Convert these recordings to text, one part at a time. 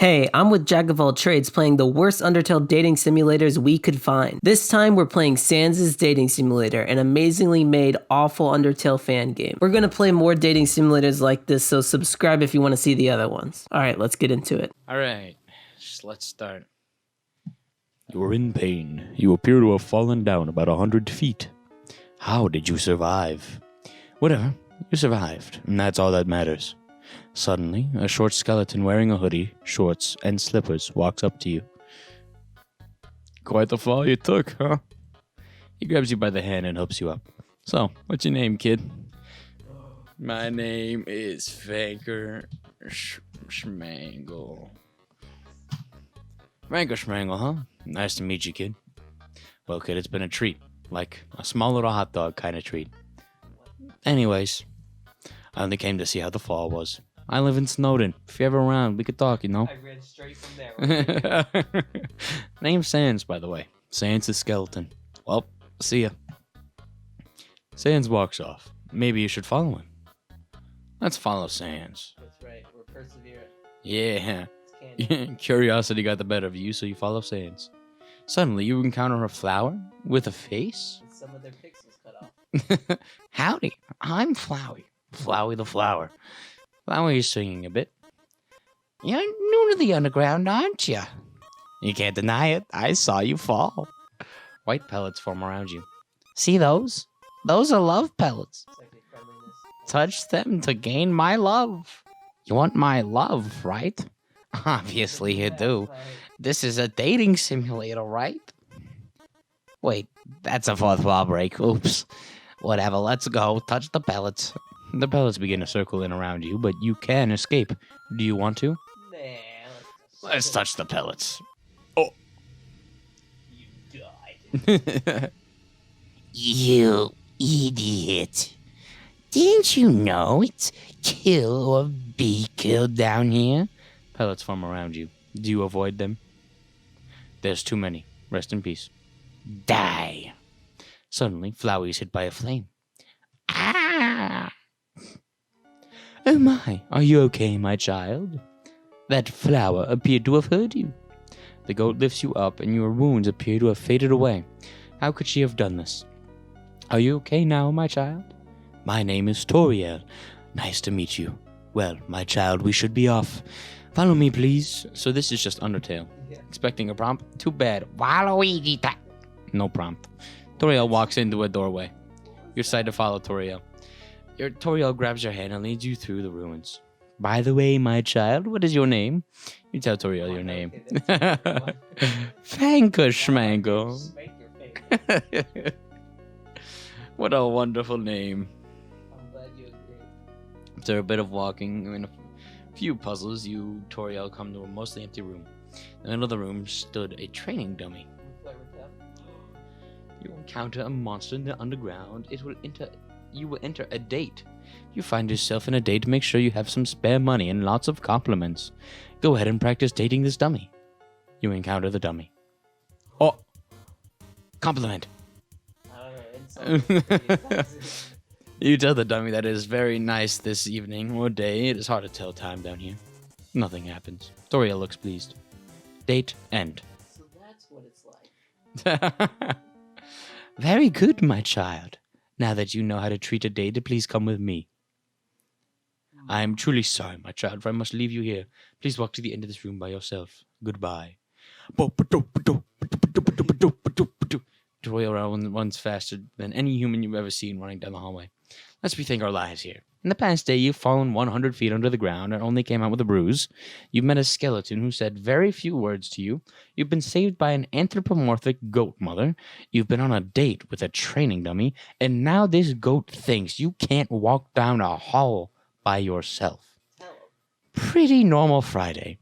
Hey, I'm with JackOfAllTrades playing the worst Undertale dating simulators we could find. This time we're playing Sans' Dating Simulator, an amazingly made, awful Undertale fan game. We're gonna play more dating simulators like this, so subscribe if you want to see the other ones. Alright, let's get into it. Alright, let's start. You are in pain. You appear to have fallen down about 100 feet. How did you survive? Whatever, you survived, and that's all that matters. Suddenly, a short skeleton wearing a hoodie, shorts, and slippers walks up to you. Quite the fall you took, huh? He grabs you by the hand and helps you up. So, what's your name, kid? My name is Vanker Schmangle. Vanker Schmangle, huh? Nice to meet you, kid. Well, kid, it's been a treat. Like a small little hot dog kind of treat. Anyways, I only came to see how the fall was. I live in Snowden. If you're ever around, we could talk, you know? I read straight from there. Name's Sans, by the way. Sans the skeleton. Well, see ya. Sans walks off. Maybe you should follow him. Let's follow Sans. That's right, we're perseverant. Yeah. It's candy. Curiosity got the better of you, so you follow Sans. Suddenly, you encounter a flower with a face. With some of their pixels cut off. Howdy, I'm Flowey. Flowey the flower. Flowey is singing a bit. You're new to the underground, aren't you? You can't deny it. I saw you fall. White pellets form around you. See those? Those are love pellets. It's like a friendliness. Touch them to gain my love. You want my love, right? Obviously you do. This is a dating simulator, right? Wait, that's a fourth wall break. Oops. Whatever, let's go. Touch the pellets. The pellets begin to circle in around you, but you can escape. Do you want to? Nah, Let's touch the pellets. Oh. You died. You idiot. Didn't you know it's kill or be killed down here? Pellets form around you. Do you avoid them? There's too many. Rest in peace. Die. Suddenly, Flowey is hit by a flame. Ah! Oh my, are you okay, my child? That flower appeared to have hurt you. The goat lifts you up, and your wounds appear to have faded away. How could she have done this? Are you okay now, my child? My name is Toriel. Nice to meet you. Well, my child, we should be off. Follow me, please. So this is just Undertale. Yeah. Expecting a prompt? Too bad. Waluigi. No prompt. Toriel walks into a doorway. You decide to follow Toriel. Toriel grabs your hand and leads you through the ruins. By the way, my child, what is your name? You tell Toriel your name. Vanker Schmangle. Spank your face. What a wonderful name. I'm glad you agree. After a bit of walking, and a few puzzles, Toriel, come to a mostly empty room. In the middle of the room stood a training dummy. You encounter a monster in the underground. You will enter a date. You find yourself in a date. Make sure you have some spare money and lots of compliments. Go ahead and practice dating this dummy. You encounter the dummy. Oh! Compliment! You tell the dummy that it is very nice this evening or day. It is hard to tell time down here. Nothing happens. Toriel looks pleased. Date end. So that's what it's like. Very good, my child. Now that you know how to treat a date, please come with me. I am truly sorry, my child, for I must leave you here. Please walk to the end of this room by yourself. Goodbye. Toriel runs faster than any human you've ever seen running down the hallway. Let's rethink our lives here. In the past day, you've fallen 100 feet under the ground and only came out with a bruise. You've met a skeleton who said very few words to you. You've been saved by an anthropomorphic goat mother. You've been on a date with a training dummy. And now this goat thinks you can't walk down a hall by yourself. Pretty normal Friday.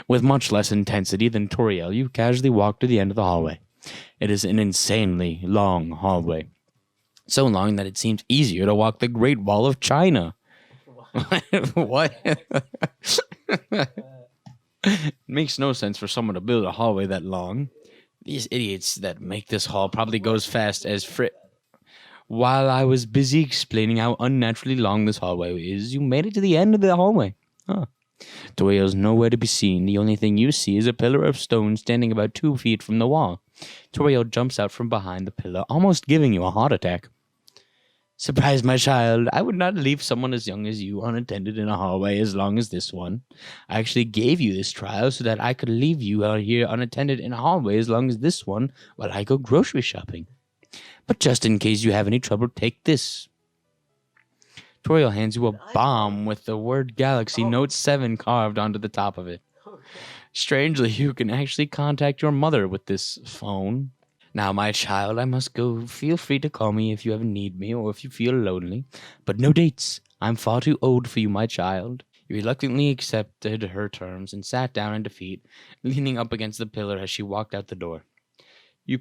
With much less intensity than Toriel, you casually walk to the end of the hallway. It is an insanely long hallway. So long that it seems easier to walk the Great Wall of China. What? It makes no sense for someone to build a hallway that long. These idiots that make this hall probably go as fast as While I was busy explaining how unnaturally long this hallway is, you made it to the end of the hallway. Huh. Toriel's nowhere to be seen. The only thing you see is a pillar of stone standing about 2 feet from the wall. Toriel jumps out from behind the pillar, almost giving you a heart attack. Surprise, my child. I would not leave someone as young as you unattended in a hallway as long as this one. I actually gave you this trial so that I could leave you out here unattended in a hallway as long as this one while I go grocery shopping. But just in case you have any trouble, take this. Toriel hands you a bomb with the word Galaxy Note 7 carved onto the top of it. Strangely, you can actually contact your mother with this phone. Now, my child, I must go. Feel free to call me if you ever need me or if you feel lonely. But no dates. I'm far too old for you, my child. You reluctantly accepted her terms and sat down in defeat, leaning up against the pillar as she walked out the door. You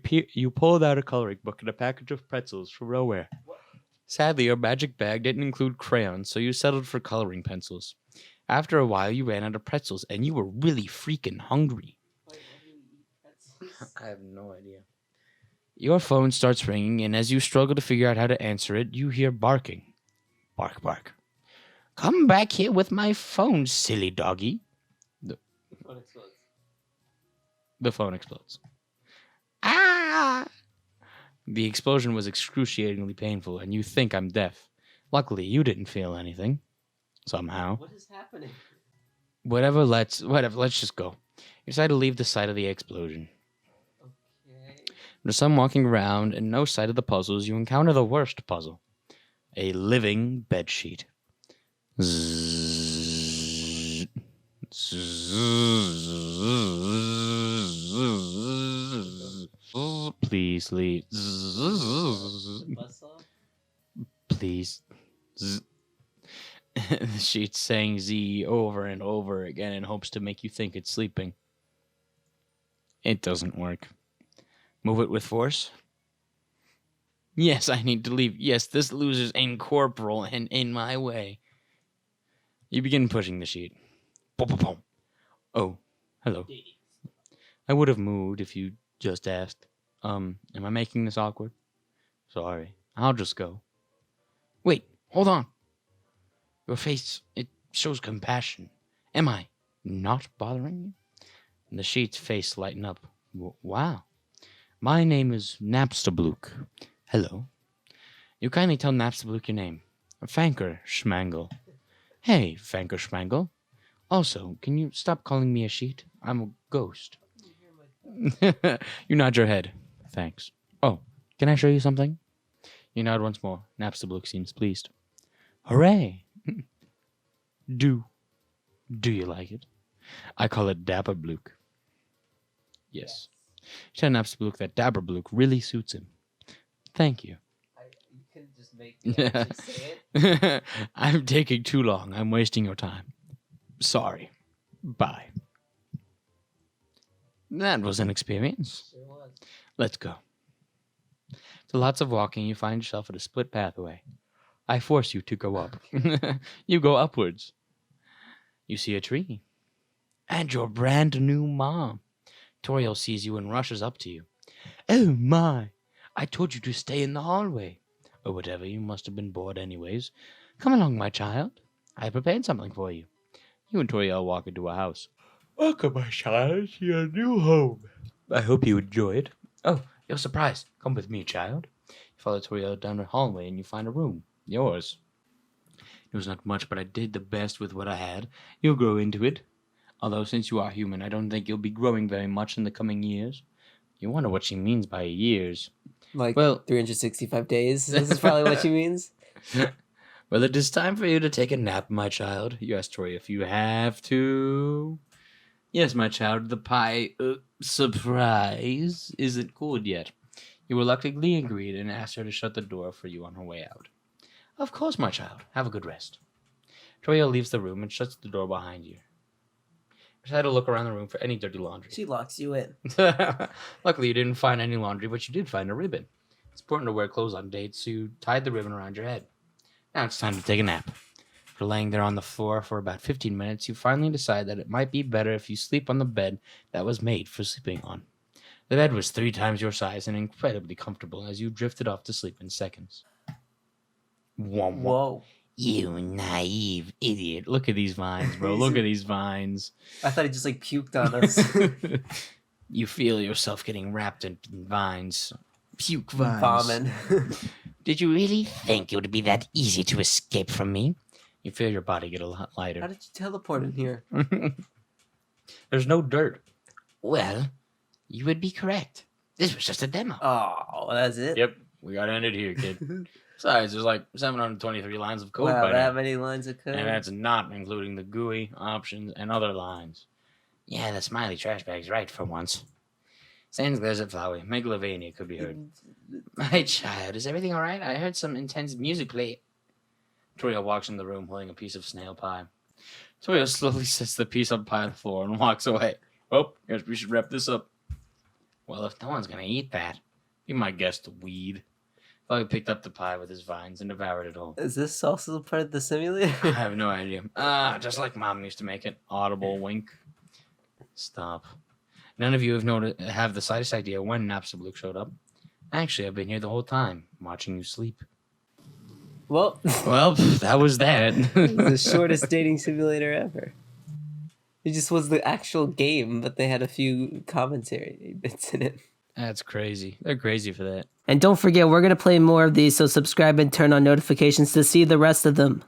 pulled out a coloring book and a package of pretzels from nowhere. Sadly, your magic bag didn't include crayons, so you settled for coloring pencils. After a while, you ran out of pretzels, and you were really freaking hungry. Wait, how do you eat pretzels? I have no idea. Your phone starts ringing, and as you struggle to figure out how to answer it, you hear barking. Bark, bark. Come back here with my phone, silly doggy. The phone explodes. Ah! The explosion was excruciatingly painful, and you think I'm deaf. Luckily, you didn't feel anything. Somehow. What is happening? Whatever, let's just go. You decide to leave the site of the explosion. Okay. After some walking around and no sight of the puzzles, you encounter the worst puzzle. A living bedsheet. Zzz. Zzz. Please sleep. Please. The sheet's saying Z over and over again in hopes to make you think it's sleeping. It doesn't work. Move it with force. Yes, I need to leave. Yes, this loser's incorporeal and in my way. You begin pushing the sheet. Boom, boom, boom. Oh, hello. I would have moved if you just asked. Am I making this awkward? Sorry. I'll just go. Wait, hold on. Your face, it shows compassion. Am I not bothering you? And the sheet's face lighten up. Wow. My name is Napstablook. Hello. You kindly tell Napstablook your name. Fanker Schmangle. Hey, Fanker Schmangle. Also, can you stop calling me a sheet? I'm a ghost. You nod your head. Thanks. Oh, can I show you something? You nod once more. Napstablook seems pleased. Hooray! Do you like it? I call it Dabberblook. Yes. Tell Napstablook that Dabberblook really suits him. Thank you. You couldn't just make me actually say it? I'm taking too long. I'm wasting your time. Sorry. Bye. That was an experience. Sure was. Let's go. After lots of walking, you find yourself at a split pathway. I force you to go up. You go upwards. You see a tree. And your brand new mom. Toriel sees you and rushes up to you. Oh my! I told you to stay in the hallway. Or whatever, you must have been bored anyways. Come along, my child. I prepared something for you. You and Toriel walk into a house. Welcome, my child, to your new home. I hope you enjoy it. Oh, you're surprised. Come with me, child. You follow Toriel down the hallway and you find a room. Yours. It was not much, but I did the best with what I had. You'll grow into it. Although, since you are human, I don't think you'll be growing very much in the coming years. You wonder what she means by years. Like, well, 365 days? This is probably what she means. Well, it is time for you to take a nap, my child. You asked Tori if you have to. Yes, my child, the pie surprise isn't cooled yet. You reluctantly agreed and asked her to shut the door for you on her way out. Of course, my child. Have a good rest. Toriel leaves the room and shuts the door behind you. Decide to look around the room for any dirty laundry. She locks you in. Luckily, you didn't find any laundry, but you did find a ribbon. It's important to wear clothes on dates, so you tied the ribbon around your head. Now it's time to take a nap. After laying there on the floor for about 15 minutes, you finally decide that it might be better if you sleep on the bed that was made for sleeping on. The bed was 3 times your size and incredibly comfortable as you drifted off to sleep in seconds. Whoa. Whoa. You naive idiot. Look at these vines, bro. Look at these vines. I thought he just like puked on us. You feel yourself getting wrapped in vines. Puke vines. Bombing. Did you really think it would be that easy to escape from me? You feel your body get a lot lighter. How did you teleport in here? There's no dirt. Well, you would be correct. This was just a demo. Oh, that's it? Yep, we gotta end it here, kid. Besides, there's like 723 lines of code Wow, by that now. many lines of code? And that's not including the GUI, options, and other lines. Yeah, the smiley trash bag's right for once. Sans glares at Flowey. Megalovania could be heard. My child, is everything alright? I heard some intense music play. Toriel walks in the room holding a piece of snail pie. Toriel slowly sets the piece of pie on the floor and walks away. Well, guess we should wrap this up. Well, if no one's gonna eat that, be my guest, weed. Flowey picked up the pie with his vines and devoured it all. Is this also part of the simulator? I have no idea. Just like Mom used to make it. Audible wink. Stop. None of you have the slightest idea when Napstablook showed up. Actually, I've been here the whole time, watching you sleep. Well, That was that. the shortest dating simulator ever. It just was the actual game, but they had a few commentary bits in it. That's crazy. They're crazy for that. And don't forget, we're going to play more of these, so subscribe and turn on notifications to see the rest of them.